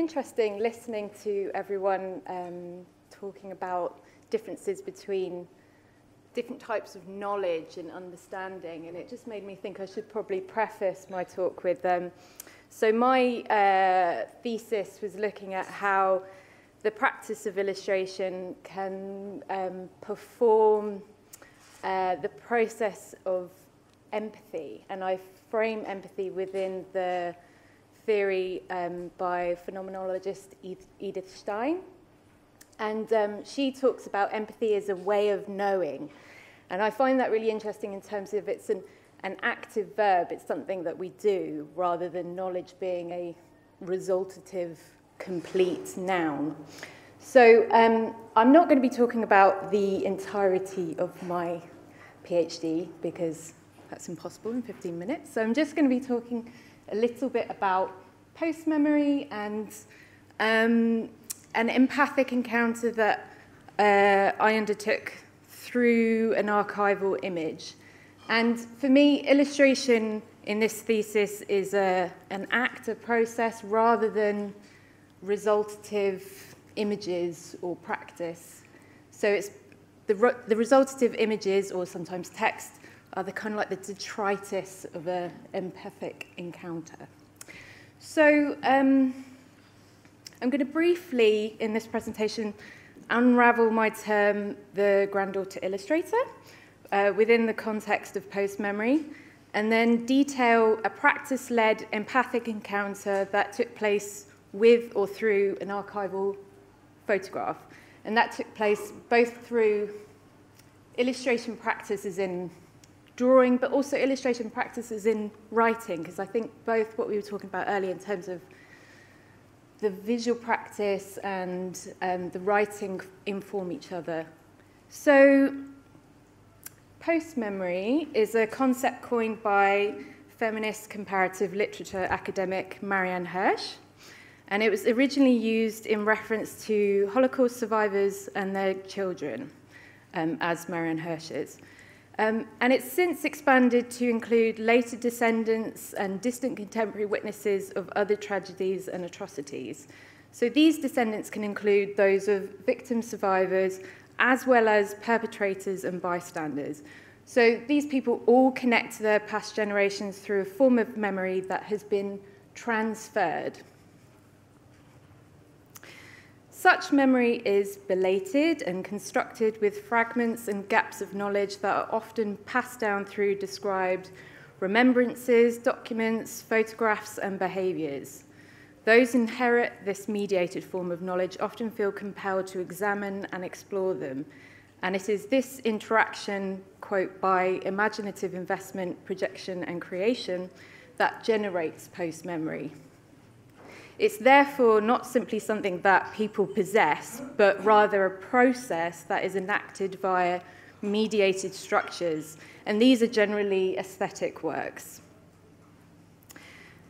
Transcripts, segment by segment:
interesting listening to everyone talking about differences between different types of knowledge and understanding, and it just made me think I should probably preface my talk with so my thesis was looking at how the practice of illustration can perform the process of empathy, and I frame empathy within the theory by phenomenologist Edith Stein. And she talks about empathy as a way of knowing. And I find that really interesting in terms of it's an active verb. It's something that we do rather than knowledge being a resultative, complete noun. So I'm not going to be talking about the entirety of my PhD because that's impossible in 15 minutes. So I'm just going to be talking a little bit about post-memory and an empathic encounter that I undertook through an archival image. And for me, illustration in this thesis is an act, a process, rather than resultative images or practice. So it's the resultative images, or sometimes text, are the kind of like the detritus of an empathic encounter. So I'm going to briefly, in this presentation, unravel my term, the granddaughter illustrator, within the context of post-memory, and then detail a practice-led empathic encounter that took place with or through an archival photograph. And that took place both through illustration practices in drawing, but also illustration practices in writing, because I think both what we were talking about earlier in terms of the visual practice and the writing inform each other. So post-memory is a concept coined by feminist comparative literature academic Marianne Hirsch, and it was originally used in reference to Holocaust survivors and their children, as Marianne Hirsch is. And it's since expanded to include later descendants and distant contemporary witnesses of other tragedies and atrocities. So these descendants can include those of victim survivors, as well as perpetrators and bystanders. So these people all connect to their past generations through a form of memory that has been transferred. Such memory is belated and constructed with fragments and gaps of knowledge that are often passed down through described remembrances, documents, photographs, and behaviours. Those who inherit this mediated form of knowledge often feel compelled to examine and explore them. And it is this interaction, quote, by imaginative investment, projection, and creation that generates post-memory. It's therefore not simply something that people possess, but rather a process that is enacted via mediated structures, and these are generally aesthetic works.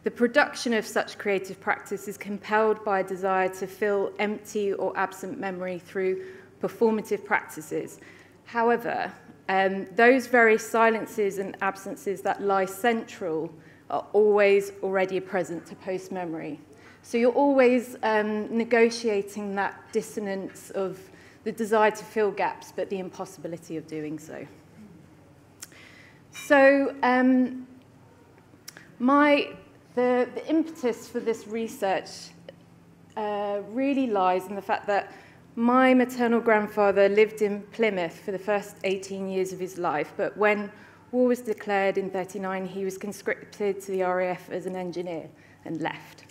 The production of such creative practice is compelled by a desire to fill empty or absent memory through performative practices. However, those very silences and absences that lie central are always already present to post-memory. So you're always negotiating that dissonance of the desire to fill gaps, but the impossibility of doing so. So the impetus for this research really lies in the fact that my maternal grandfather lived in Plymouth for the first 18 years of his life, but when war was declared in 1939, he was conscripted to the RAF as an engineer and left.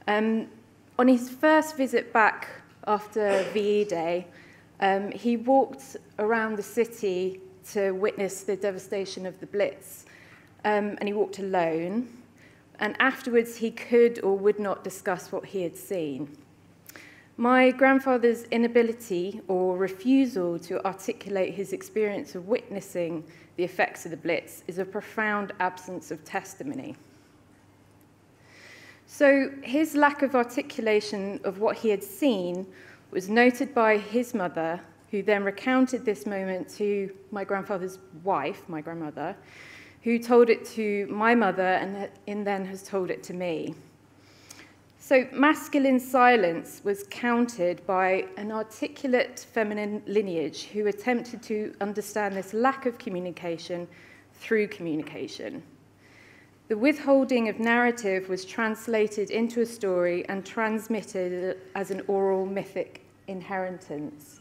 On his first visit back after VE Day, he walked around the city to witness the devastation of the Blitz, and he walked alone. And afterwards, he could or would not discuss what he had seen. My grandfather's inability or refusal to articulate his experience of witnessing the effects of the Blitz is a profound absence of testimony. So his lack of articulation of what he had seen was noted by his mother, who then recounted this moment to my grandfather's wife, my grandmother, who told it to my mother and then has told it to me. So masculine silence was countered by an articulate feminine lineage who attempted to understand this lack of communication through communication. The withholding of narrative was translated into a story and transmitted as an oral mythic inheritance.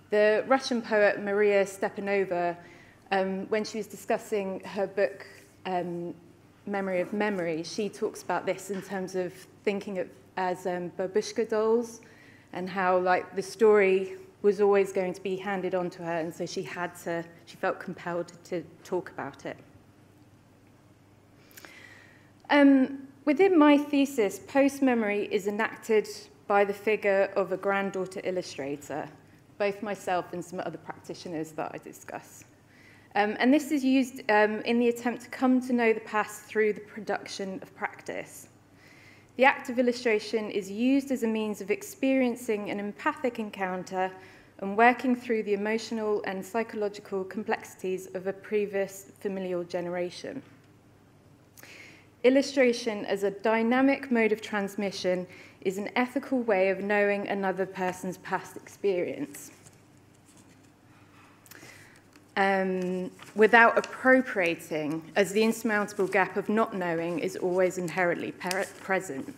The Russian poet Maria Stepanova, when she was discussing her book, Memory of Memory, she talks about this in terms of thinking of as babushka dolls and how like the story was always going to be handed on to her, and so she felt compelled to talk about it. Within my thesis, post-memory is enacted by the figure of a granddaughter illustrator, both myself and some other practitioners that I discuss. And this is used in the attempt to come to know the past through the production of practice. The act of illustration is used as a means of experiencing an empathic encounter and working through the emotional and psychological complexities of a previous familial generation. Illustration as a dynamic mode of transmission is an ethical way of knowing another person's past experience. Without appropriating, as the insurmountable gap of not knowing is always inherently present.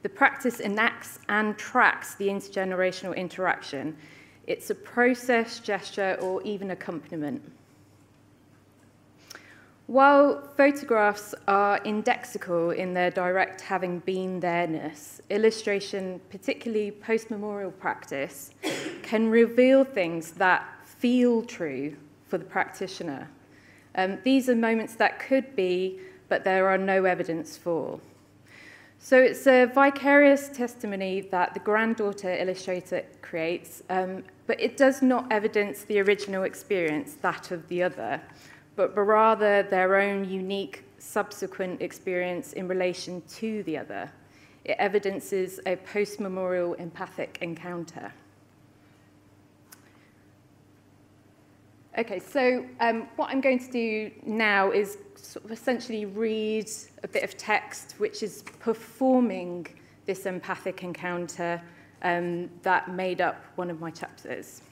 The practice enacts and tracks the intergenerational interaction. It's a process, gesture, or even accompaniment. While photographs are indexical in their direct having been there-ness, illustration, particularly post-memorial practice, can reveal things that feel true for the practitioner. These are moments that could be, but there are no evidence for. So it's a vicarious testimony that the granddaughter illustrator creates, but it does not evidence the original experience, that of the other, but rather their own unique subsequent experience in relation to the other. It evidences a post-memorial empathic encounter. Okay, so what I'm going to do now is sort of essentially read a bit of text which is performing this empathic encounter that made up one of my chapters.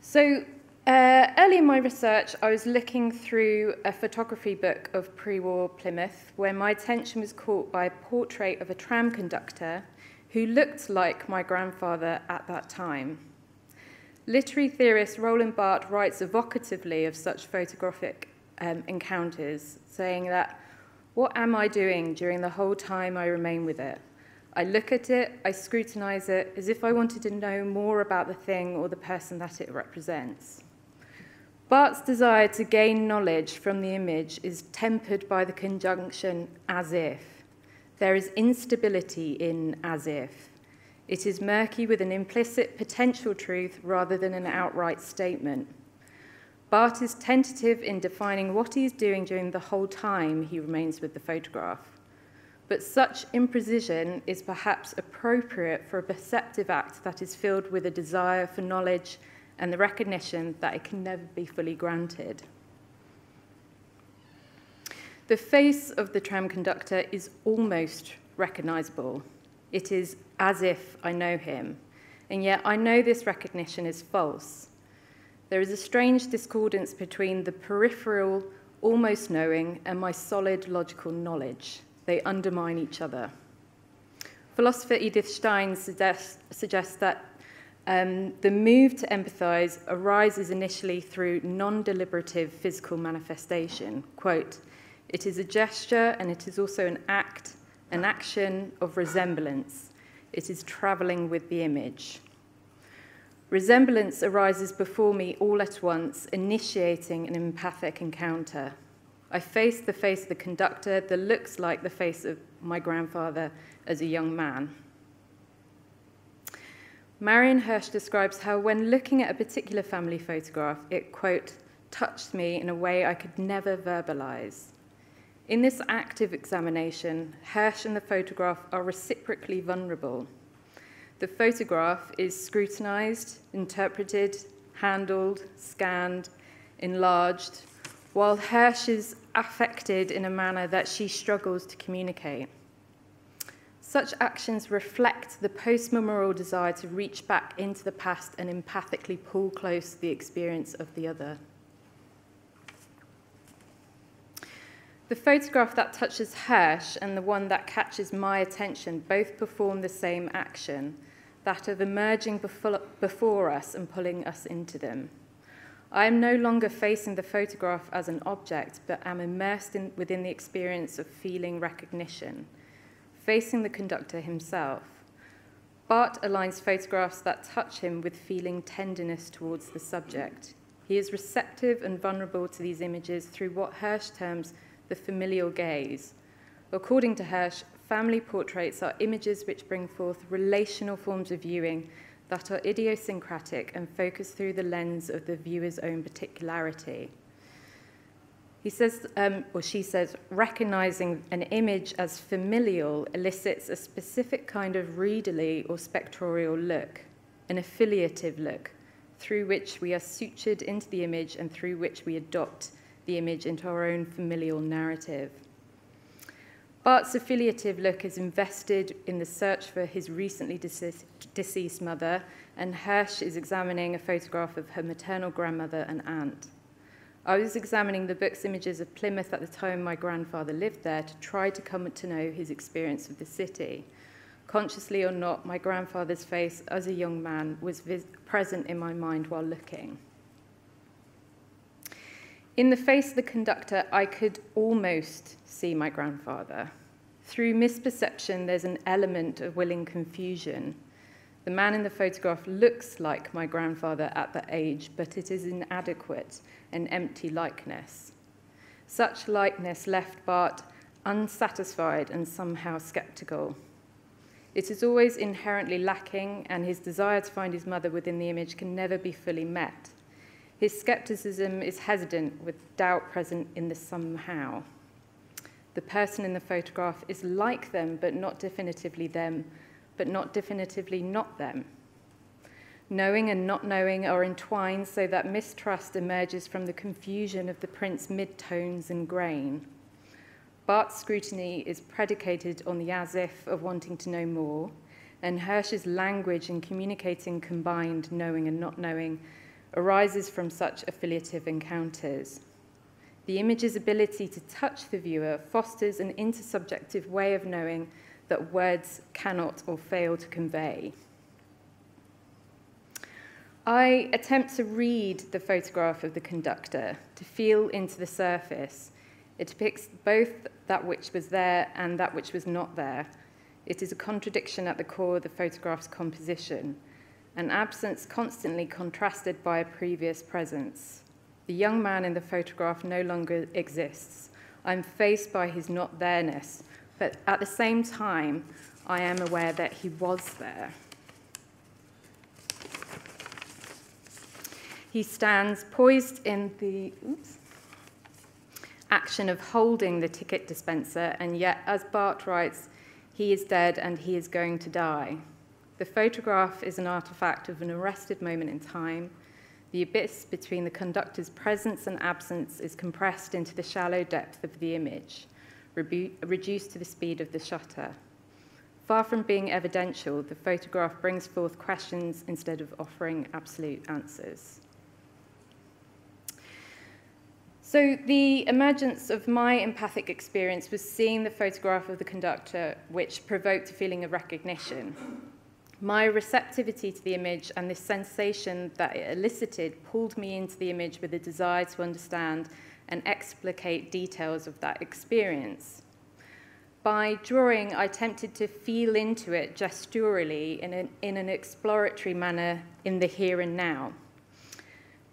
So early in my research, I was looking through a photography book of pre-war Plymouth where my attention was caught by a portrait of a tram conductor who looked like my grandfather at that time. Literary theorist Roland Barthes writes evocatively of such photographic encounters, saying that, "What am I doing during the whole time I remain with it? I look at it, I scrutinize it, as if I wanted to know more about the thing or the person that it represents." Barthes' desire to gain knowledge from the image is tempered by the conjunction "as if." There is instability in "as if." It is murky with an implicit potential truth rather than an outright statement. Barthes is tentative in defining what he is doing during the whole time he remains with the photograph. But such imprecision is perhaps appropriate for a perceptive act that is filled with a desire for knowledge and the recognition that it can never be fully granted. The face of the tram conductor is almost recognizable. It is as if I know him, and yet I know this recognition is false. There is a strange discordance between the peripheral, almost knowing, and my solid logical knowledge. They undermine each other. Philosopher Edith Stein suggests that the move to empathize arises initially through non-deliberative physical manifestation. Quote, "It is a gesture and it is also an act, an action of resemblance. It is traveling with the image. Resemblance arises before me all at once, initiating an empathic encounter. I face the face of the conductor that looks like the face of my grandfather as a young man." Marion Hirsch describes how when looking at a particular family photograph, it, quote, "touched me in a way I could never verbalize." In this active examination, Hirsch and the photograph are reciprocally vulnerable. The photograph is scrutinized, interpreted, handled, scanned, enlarged, while Hirsch's affected in a manner that she struggles to communicate. Such actions reflect the post-memorial desire to reach back into the past and empathically pull close the experience of the other. The photograph that touches Hirsch and the one that catches my attention both perform the same action, that of emerging before us and pulling us into them. I am no longer facing the photograph as an object, but am immersed within the experience of feeling recognition, facing the conductor himself. Bart aligns photographs that touch him with feeling tenderness towards the subject. He is receptive and vulnerable to these images through what Hirsch terms the familial gaze. According to Hirsch, family portraits are images which bring forth relational forms of viewing that are idiosyncratic and focus through the lens of the viewer's own particularity. He says, or she says, recognizing an image as familial elicits a specific kind of readerly or spectorial look, an affiliative look, through which we are sutured into the image and through which we adopt the image into our own familial narrative. Bart's affiliative look is invested in the search for his recently deceased mother, and Hirsch is examining a photograph of her maternal grandmother and aunt. I was examining the book's images of Plymouth at the time my grandfather lived there to try to come to know his experience of the city. Consciously or not, my grandfather's face as a young man was present in my mind while looking. In the face of the conductor, I could almost see my grandfather. Through misperception, there's an element of willing confusion. The man in the photograph looks like my grandfather at that age, but it is inadequate, an empty likeness. Such likeness left Bart unsatisfied and somehow skeptical. It is always inherently lacking, and his desire to find his mother within the image can never be fully met. His skepticism is hesitant, with doubt present in the somehow. The person in the photograph is like them, but not definitively them, but not definitively not them. Knowing and not knowing are entwined so that mistrust emerges from the confusion of the print's midtones and grain. Bart's scrutiny is predicated on the as-if of wanting to know more, and Hirsch's language in communicating combined knowing and not knowing arises from such affiliative encounters. The image's ability to touch the viewer fosters an intersubjective way of knowing that words cannot or fail to convey. I attempt to read the photograph of the conductor, to feel into the surface. It depicts both that which was there and that which was not there. It is a contradiction at the core of the photograph's composition, an absence constantly contrasted by a previous presence. The young man in the photograph no longer exists. I'm faced by his not there-ness, but at the same time, I am aware that he was there. He stands poised in the action of holding the ticket dispenser, and yet, as Bart writes, he is dead and he is going to die. The photograph is an artifact of an arrested moment in time. The abyss between the conductor's presence and absence is compressed into the shallow depth of the image, reduced to the speed of the shutter. Far from being evidential, the photograph brings forth questions instead of offering absolute answers. So the emergence of my empathic experience was seeing the photograph of the conductor, which provoked a feeling of recognition. My receptivity to the image and the sensation that it elicited pulled me into the image with a desire to understand and explicate details of that experience. By drawing, I attempted to feel into it gesturally in an exploratory manner in the here and now.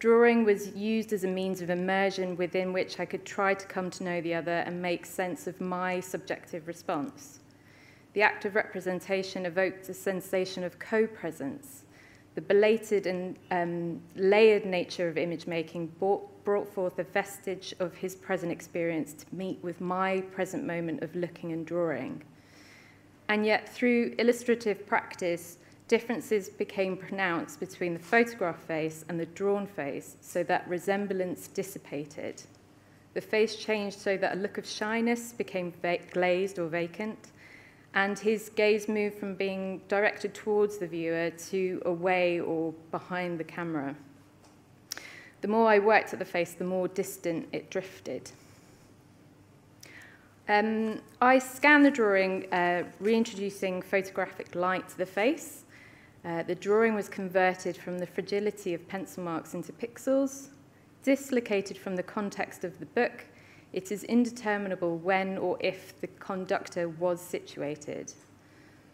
Drawing was used as a means of immersion within which I could try to come to know the other and make sense of my subjective response. The act of representation evoked a sensation of co-presence. The belated and layered nature of image making brought forth a vestige of his present experience to meet with my present moment of looking and drawing. And yet, through illustrative practice, differences became pronounced between the photograph face and the drawn face, so that resemblance dissipated. The face changed so that a look of shyness became glazed or vacant, and his gaze moved from being directed towards the viewer to away or behind the camera. The more I worked at the face, the more distant it drifted. I scanned the drawing, reintroducing photographic light to the face. The drawing was converted from the fragility of pencil marks into pixels. Dislocated from the context of the book, it is indeterminable when or if the conductor was situated.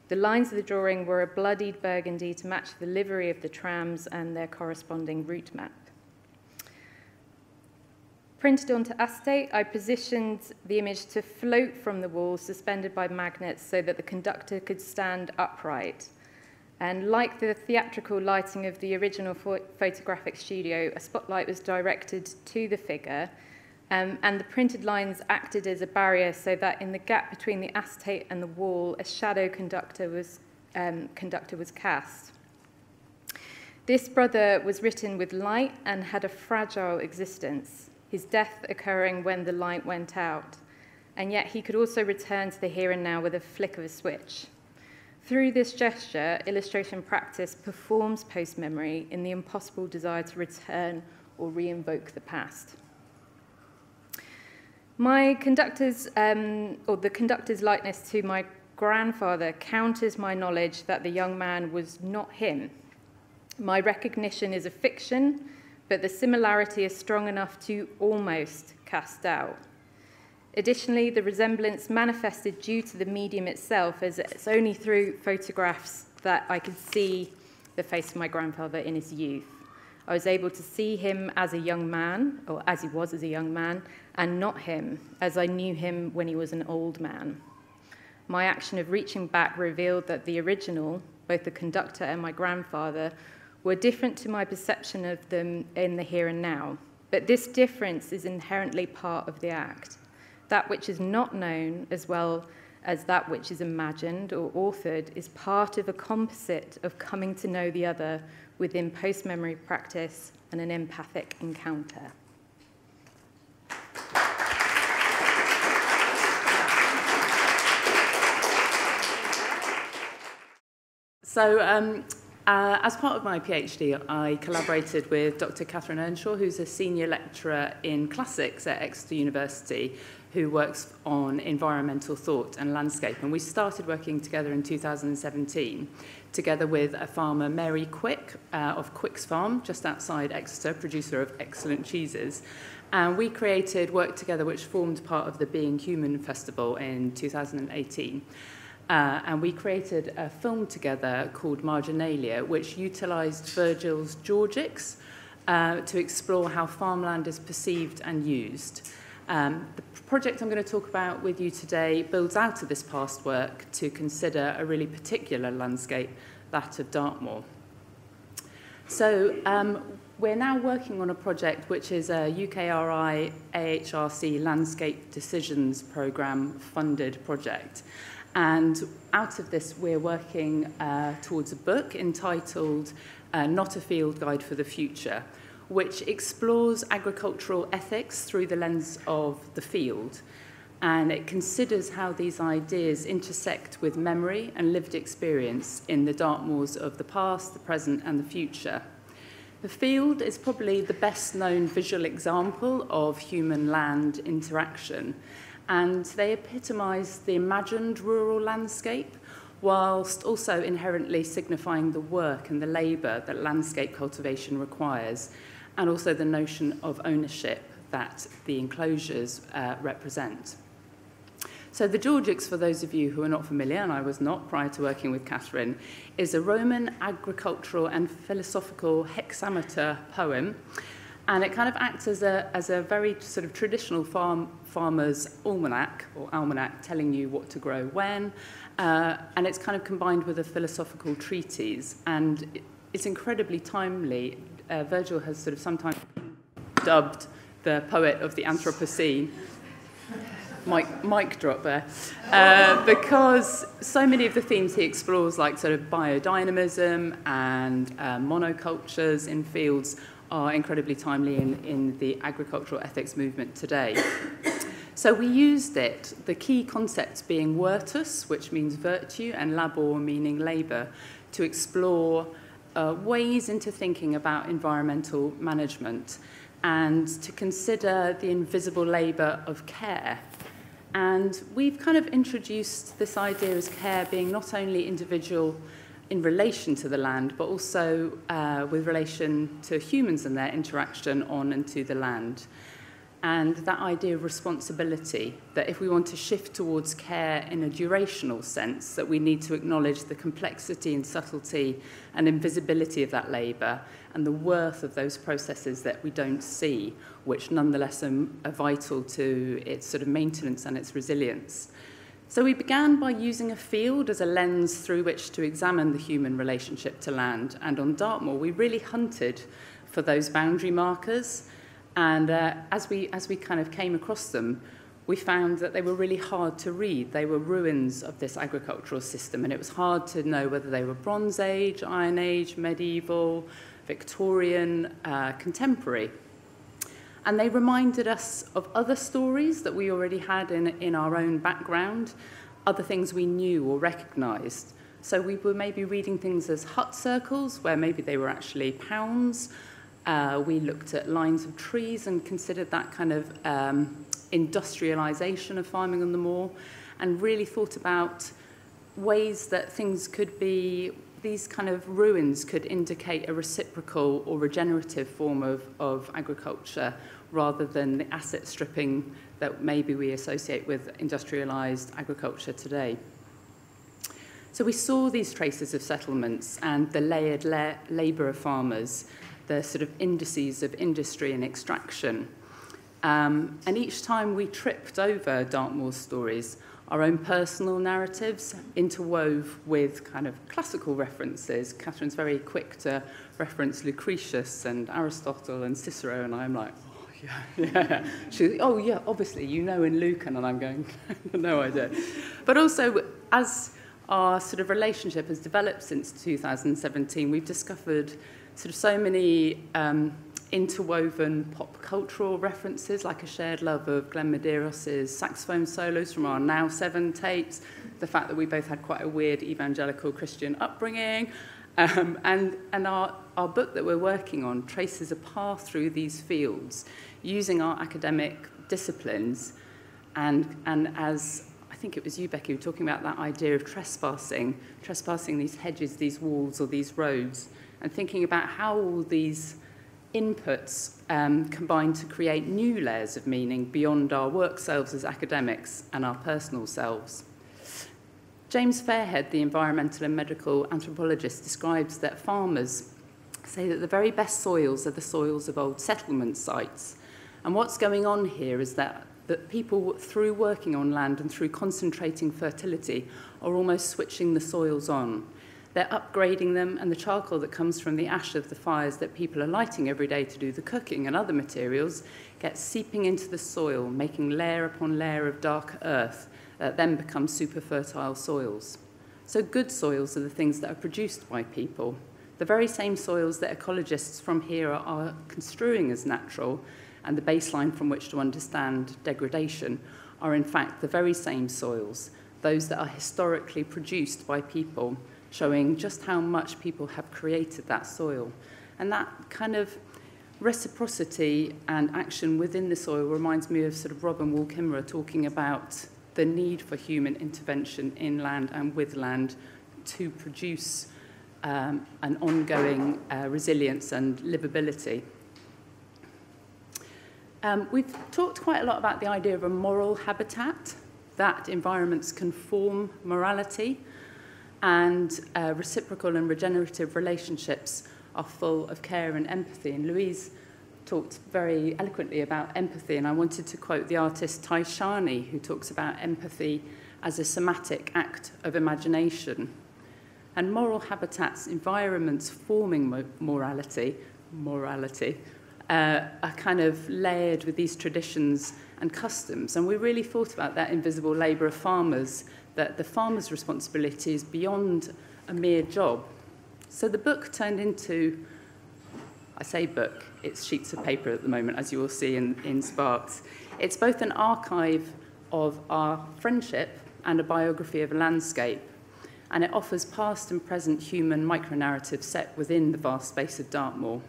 The lines of the drawing were a bloodied burgundy to match the livery of the trams and their corresponding route map. Printed onto acetate, I positioned the image to float from the wall, suspended by magnets, so that the conductor could stand upright. And like the theatrical lighting of the original photographic studio, a spotlight was directed to the figure, and the printed lines acted as a barrier so that in the gap between the acetate and the wall, a shadow conductor was cast. This brother was written with light and had a fragile existence, his death occurring when the light went out, and yet he could also return to the here and now with a flick of a switch. Through this gesture, illustration practice performs post-memory in the impossible desire to return or re-invoke the past. My conductor's, or the conductor's likeness to my grandfather counters my knowledge that the young man was not him. My recognition is a fiction, but the similarity is strong enough to almost cast doubt. Additionally, the resemblance manifested due to the medium itself, as it's only through photographs that I could see the face of my grandfather in his youth. I was able to see him as a young man, or as he was as a young man, and not him, as I knew him when he was an old man. My action of reaching back revealed that the original, both the conductor and my grandfather, were different to my perception of them in the here and now. But this difference is inherently part of the act. That which is not known, as well as that which is imagined or authored, is part of a composite of coming to know the other within post-memory practice and an empathic encounter. So, as part of my PhD, I collaborated with Dr. Catherine Earnshaw, who's a senior lecturer in classics at Exeter University, who works on environmental thought and landscape. And we started working together in 2017, together with a farmer, Mary Quick, of Quick's Farm, just outside Exeter, producer of excellent cheeses. And we created work together which formed part of the Being Human Festival in 2018. And we created a film together called Marginalia, which utilised Virgil's Georgics to explore how farmland is perceived and used. The project I'm going to talk about with you today builds out of this past work to consider a really particular landscape, that of Dartmoor. So we're now working on a project which is a UKRI AHRC Landscape Decisions Programme funded project. And out of this, we're working towards a book entitled Not a Field Guide for the Future, which explores agricultural ethics through the lens of the field. And it considers how these ideas intersect with memory and lived experience in the Dartmoors of the past, the present, and the future. The field is probably the best known visual example of human-land interaction, and they epitomise the imagined rural landscape, whilst also inherently signifying the work and the labour that landscape cultivation requires, and also the notion of ownership that the enclosures represent. So the Georgics, for those of you who are not familiar, and I was not prior to working with Catherine, is a Roman agricultural and philosophical hexameter poem. And it kind of acts as a very sort of traditional farmer's almanac, or almanac, telling you what to grow when. And it's kind of combined with a philosophical treatise. And it's incredibly timely. Virgil has sort of sometimes dubbed the poet of the Anthropocene. Mic drop there. Because so many of the themes he explores, like sort of biodynamism and monocultures in fields, are incredibly timely in the agricultural ethics movement today. So we used it, the key concepts being virtus, which means virtue, and labor, meaning labour, to explore ways into thinking about environmental management and to consider the invisible labour of care. And we've kind of introduced this idea as care being not only individual in relation to the land, but also with relation to humans and their interaction on and to the land. And that idea of responsibility, that if we want to shift towards care in a durational sense, that we need to acknowledge the complexity and subtlety and invisibility of that labour and the worth of those processes that we don't see, which nonetheless are vital to its sort of maintenance and its resilience. So we began by using a field as a lens through which to examine the human relationship to land. And on Dartmoor, we really hunted for those boundary markers. And as we kind of came across them, we found that they were really hard to read. They were ruins of this agricultural system, and it was hard to know whether they were Bronze Age, Iron Age, medieval, Victorian, contemporary. And they reminded us of other stories that we already had in our own background, other things we knew or recognised. So we were maybe reading things as hut circles, where maybe they were actually pounds. We looked at lines of trees and considered that kind of industrialisation of farming on the moor, and really thought about ways that things could be, these kind of ruins could indicate a reciprocal or regenerative form of agriculture rather than the asset stripping that maybe we associate with industrialised agriculture today. So we saw these traces of settlements and the layered labour of farmers, the sort of indices of industry and extraction. And each time we tripped over Dartmoor's stories, our own personal narratives interwove with kind of classical references. Catherine's very quick to reference Lucretius and Aristotle and Cicero, and I'm like, oh, yeah. She's, oh, yeah, obviously, you know in Lucan, and I'm going, no idea. But also, as our sort of relationship has developed since 2017, we've discovered sort of so many interwoven pop cultural references, like a shared love of Glenn Medeiros' saxophone solos from our Now 7 tapes, the fact that we both had quite a weird evangelical Christian upbringing, and our book that we're working on traces a path through these fields using our academic disciplines, and as I think it was you, Becky, who were talking about that idea of trespassing these hedges, these walls, or these roads, and thinking about how all these inputs combine to create new layers of meaning beyond our work selves as academics and our personal selves. James Fairhead, the environmental and medical anthropologist, describes that farmers say that the very best soils are the soils of old settlement sites. And what's going on here is that people, through working on land and through concentrating fertility, are almost switching the soils on. They're upgrading them, and the charcoal that comes from the ash of the fires that people are lighting every day to do the cooking and other materials gets seeping into the soil, making layer upon layer of dark earth that then become super fertile soils. So good soils are the things that are produced by people. The very same soils that ecologists from here are construing as natural, and the baseline from which to understand degradation, are in fact the very same soils, those that are historically produced by people, showing just how much people have created that soil. And that kind of reciprocity and action within the soil reminds me of sort of Rob and Wal Kimmerer talking about the need for human intervention in land and with land to produce an ongoing resilience and livability. We've talked quite a lot about the idea of a moral habitat, that environments can form morality, and reciprocal and regenerative relationships are full of care and empathy. And Louise talked very eloquently about empathy, and I wanted to quote the artist Tai Shani, who talks about empathy as a somatic act of imagination. And moral habitats, environments forming morality, are kind of layered with these traditions and customs. And we really thought about that invisible labour of farmers, that the farmer's responsibility is beyond a mere job. So the book turned into I say book, it's sheets of paper at the moment, as you will see in Sparks. It's both an archive of our friendship and a biography of a landscape, and it offers past and present human micronarratives set within the vast space of Dartmoor.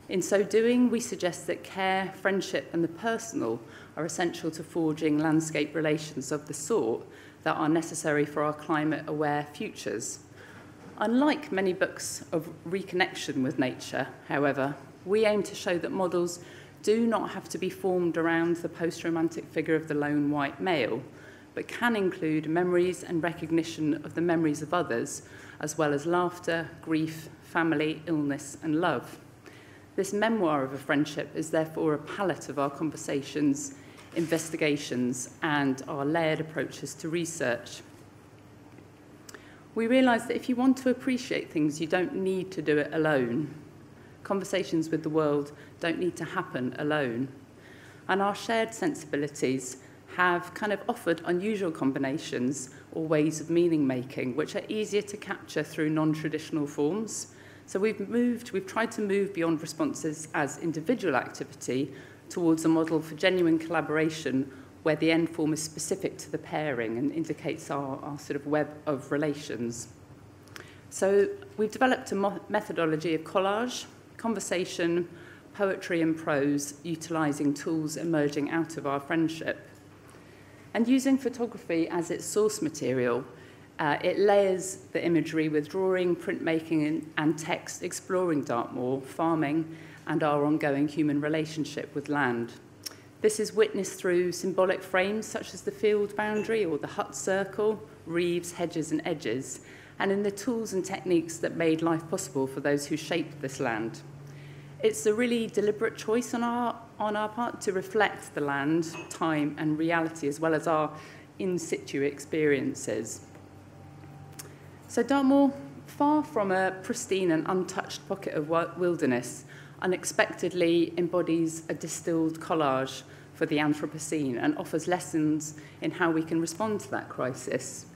In so doing, we suggest that care, friendship, and the personal are essential to forging landscape relations of the sort that are necessary for our climate-aware futures. Unlike many books of reconnection with nature, however, we aim to show that models do not have to be formed around the post-romantic figure of the lone white male, but can include memories and recognition of the memories of others, as well as laughter, grief, family, illness, and love. This memoir of a friendship is therefore a palette of our conversations, investigations, and our layered approaches to research. We realise that if you want to appreciate things, you don't need to do it alone. Conversations with the world don't need to happen alone. And our shared sensibilities have kind of offered unusual combinations or ways of meaning making, which are easier to capture through non-traditional forms. So we've tried to move beyond responses as individual activity towards a model for genuine collaboration where the end form is specific to the pairing and indicates our sort of web of relations. So we've developed a methodology of collage, conversation, poetry and prose, utilising tools emerging out of our friendship. And using photography as its source material, it layers the imagery with drawing, printmaking and text exploring Dartmoor, farming and our ongoing human relationship with land. This is witnessed through symbolic frames such as the field boundary or the hut circle, reeves, hedges and edges, and in the tools and techniques that made life possible for those who shaped this land. It's a really deliberate choice on our part to reflect the land, time and reality, as well as our in situ experiences. So Dartmoor, far from a pristine and untouched pocket of wilderness, unexpectedly embodies a distilled collage for the Anthropocene and offers lessons in how we can respond to that crisis.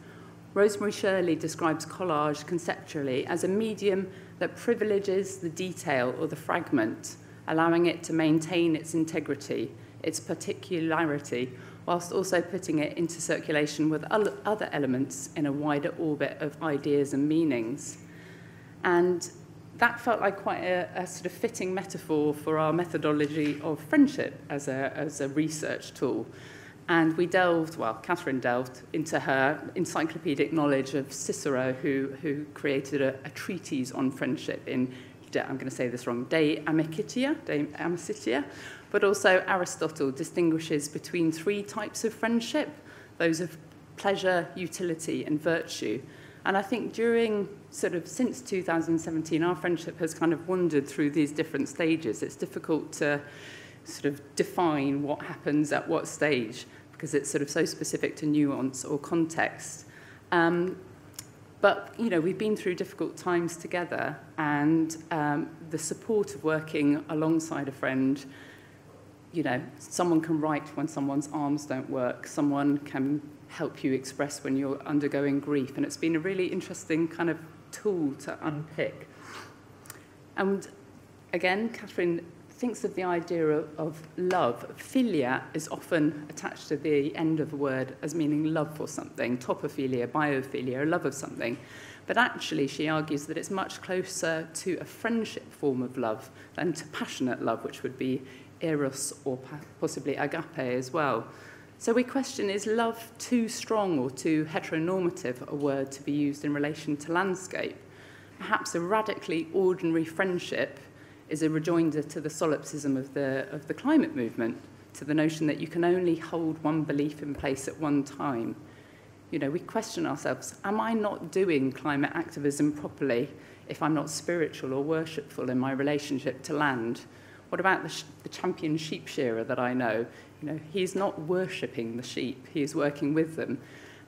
Rosemary Shirley describes collage conceptually as a medium that privileges the detail or the fragment, allowing it to maintain its integrity, its particularity, whilst also putting it into circulation with other elements in a wider orbit of ideas and meanings. And that felt like quite a sort of fitting metaphor for our methodology of friendship as a research tool. And we Catherine delved into her encyclopedic knowledge of Cicero, who created a treatise on friendship in, I'm going to say this wrong, De Amicitia, but also Aristotle distinguishes between three types of friendship, those of pleasure, utility, and virtue. And I think since 2017, our friendship has kind of wandered through these different stages. It's difficult to sort of define what happens at what stage because it's sort of so specific to nuance or context. But, we've been through difficult times together, and the support of working alongside a friend, someone can write when someone's arms don't work, someone can help you express when you're undergoing grief, and it's been a really interesting kind of tool to unpick. And again, Catherine thinks of the idea of love. Philia is often attached to the end of a word as meaning love for something, topophilia, biophilia, a love of something. But actually, she argues that it's much closer to a friendship form of love than to passionate love, which would be eros or possibly agape as well. So we question, is love too strong or too heteronormative a word to be used in relation to landscape? Perhaps a radically ordinary friendship is a rejoinder to the solipsism of the climate movement, to the notion that you can only hold one belief in place at one time. We question ourselves, am I not doing climate activism properly if I'm not spiritual or worshipful in my relationship to land? What about the champion sheep shearer that I know? He's not worshipping the sheep, he is working with them.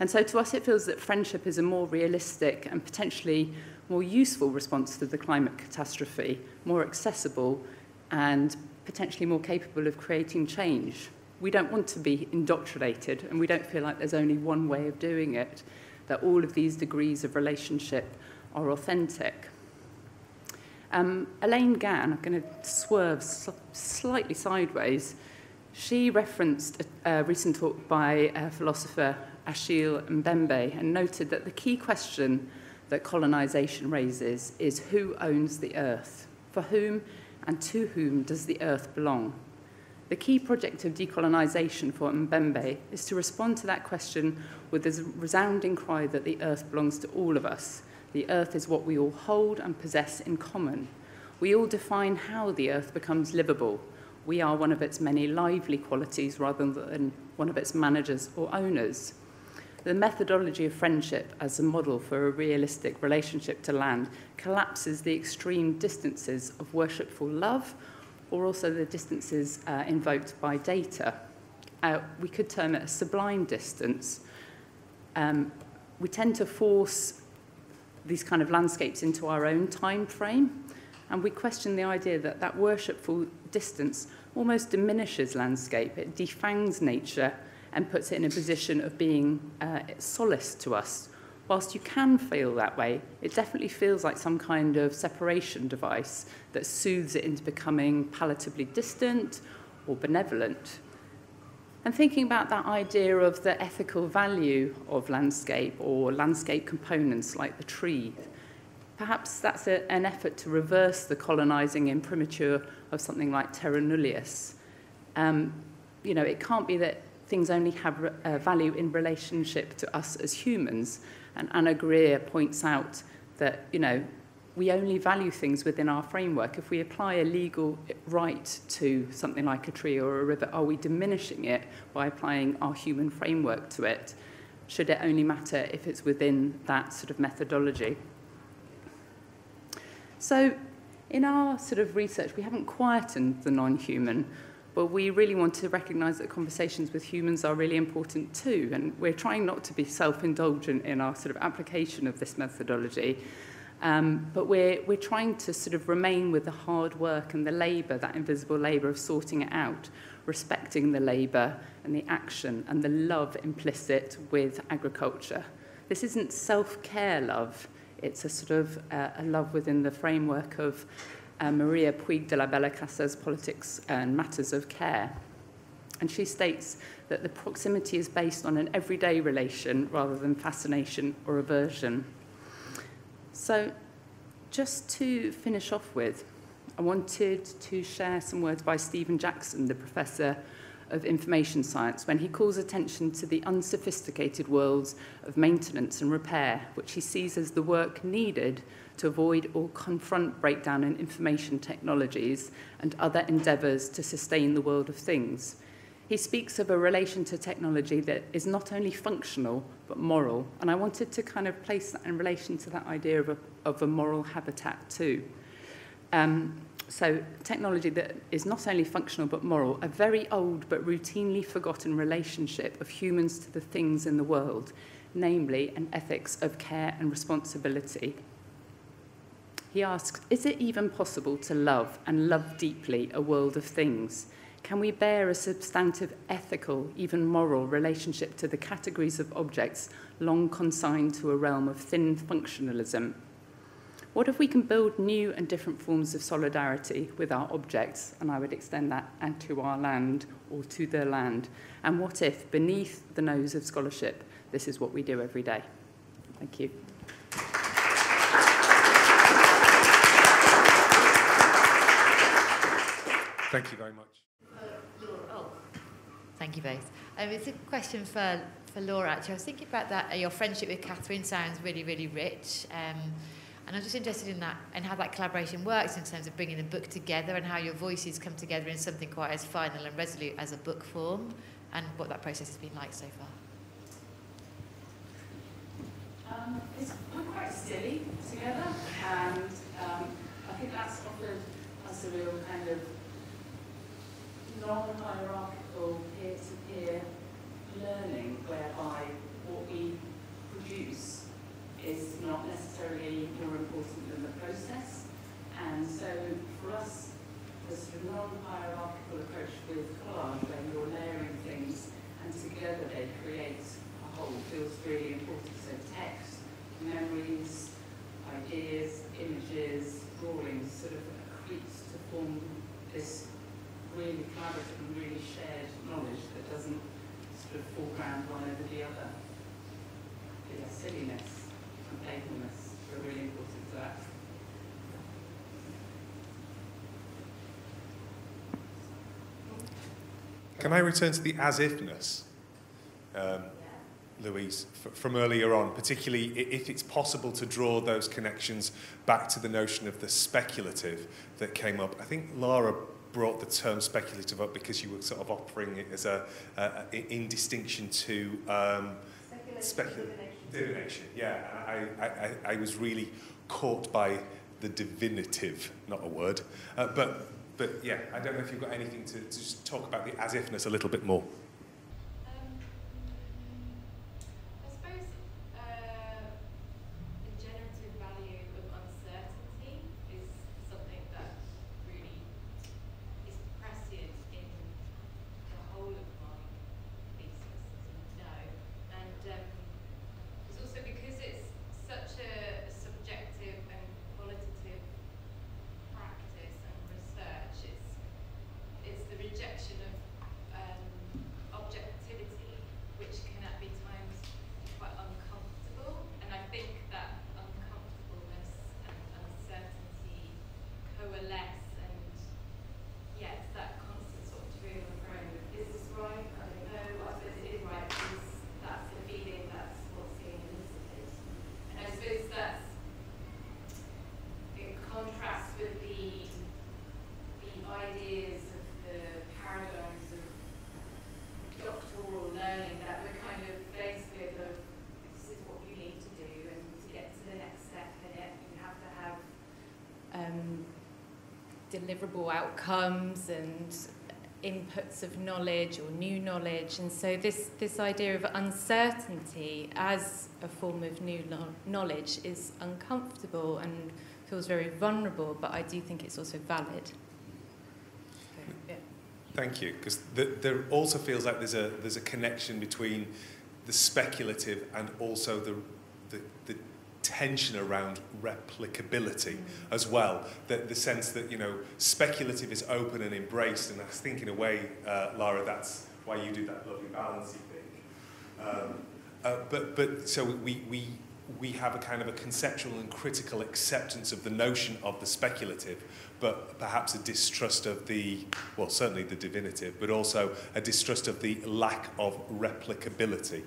And so to us it feels that friendship is a more realistic and potentially more useful response to the climate catastrophe, more accessible and potentially more capable of creating change. We don't want to be indoctrinated, and we don't feel like there's only one way of doing it, that all of these degrees of relationship are authentic. Elaine Gann, I'm going to swerve slightly sideways, she referenced a recent talk by philosopher Achille Mbembe and noted that the key question that colonisation raises is who owns the earth? For whom and to whom does the earth belong? The key project of decolonisation for Mbembe is to respond to that question with a resounding cry that the earth belongs to all of us. The earth is what we all hold and possess in common. We all define how the earth becomes livable. We are one of its many lively qualities rather than one of its managers or owners. The methodology of friendship as a model for a realistic relationship to land collapses the extreme distances of worshipful love, or also the distances invoked by data. We could term it a sublime distance. We tend to force these kind of landscapes into our own time frame, and we question the idea that that worshipful distance almost diminishes landscape. It defangs nature and puts it in a position of being solace to us. Whilst you can feel that way, it definitely feels like some kind of separation device that soothes it into becoming palatably distant or benevolent. And thinking about that idea of the ethical value of landscape or landscape components like the tree, perhaps that's an effort to reverse the colonising imprimatur of something like terra nullius. It can't be that things only have value in relationship to us as humans. And Anna Greer points out that, we only value things within our framework. If we apply a legal right to something like a tree or a river, are we diminishing it by applying our human framework to it? Should it only matter if it's within that sort of methodology? So in our sort of research, we haven't quietened the non-human, but we really want to recognise that conversations with humans are really important too, and we're trying not to be self-indulgent in our sort of application of this methodology, but we're trying to sort of remain with the hard work and the labour, that invisible labour of sorting it out, respecting the labour and the action and the love implicit with agriculture. This isn't self-care love, it's a sort of a love within the framework of Maria Puig de la Bella Casa's Politics and Matters of Care. And she states that the proximity is based on an everyday relation rather than fascination or aversion. So just to finish off with, I wanted to share some words by Stephen Jackson, the professor of information science, when he calls attention to the unsophisticated worlds of maintenance and repair, which he sees as the work needed to avoid or confront breakdown in information technologies and other endeavours to sustain the world of things. He speaks of a relation to technology that is not only functional, but moral. And I wanted to kind of place that in relation to that idea of a moral habitat too. So technology that is not only functional, but moral, a very old but routinely forgotten relationship of humans to the things in the world, namely an ethics of care and responsibility. He asks, is it even possible to love and love deeply a world of things? Can we bear a substantive ethical, even moral, relationship to the categories of objects long consigned to a realm of thin functionalism? What if we can build new and different forms of solidarity with our objects, and I would extend that and to our land or to the land? And what if, beneath the nose of scholarship, this is what we do every day? Thank you. Thank you very much. Thank you both. It's a question for Laura, actually. I was thinking about that. Your friendship with Catherine sounds really, really rich. And I'm just interested in that and how that collaboration works in terms of bringing the book together and how your voices come together in something quite as final and resolute as a book form, and what that process has been like so far. We're quite silly together, and I think that's offered us a real kind of non-hierarchical peer-to-peer learning, whereby what we produce is not necessarily more important than the process. And so for us, the sort of non-hierarchical approach with collage, where you're layering things and together they create a whole, feels really important. So text, memories, ideas, images, drawings, sort sort of foreground one over the other. Because silliness and playfulness are really important to that. Can I return to the as-ifness, Louise, from earlier on, particularly if it's possible to draw those connections back to the notion of the speculative that came up? I think Laura brought the term speculative up because you were sort of offering it as in distinction to speculative divination. Yeah, I was really caught by the divinative, not a word, but yeah, I don't know if you've got anything to just talk about the as-ifness a little bit more. Deliverable outcomes and inputs of knowledge or new knowledge, and so this idea of uncertainty as a form of new knowledge is uncomfortable and feels very vulnerable, but I do think it's also valid. So, yeah. Thank you, because there also feels like there's a connection between the speculative and also the tension around replicability as well. The sense that, you know, speculative is open and embraced, and I think in a way, Lara, that's why you do that lovely balancing thing. But so we have a kind of a conceptual and critical acceptance of the notion of the speculative, but perhaps a distrust of well, certainly the divinative, but also a distrust of the lack of replicability.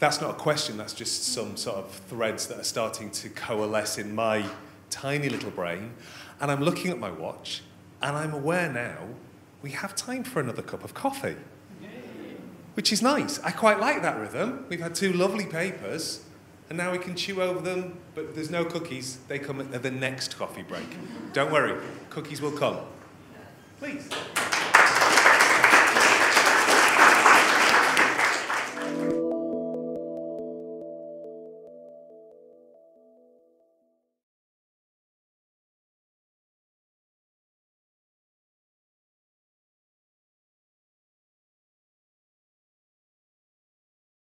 That's not a question, that's just some sort of threads that are starting to coalesce in my tiny little brain. And I'm looking at my watch, and I'm aware now we have time for another cup of coffee, which is nice. I quite like that rhythm. We've had 2 lovely papers, and now we can chew over them, but there's no cookies. They come at the next coffee break. Don't worry, cookies will come. Please.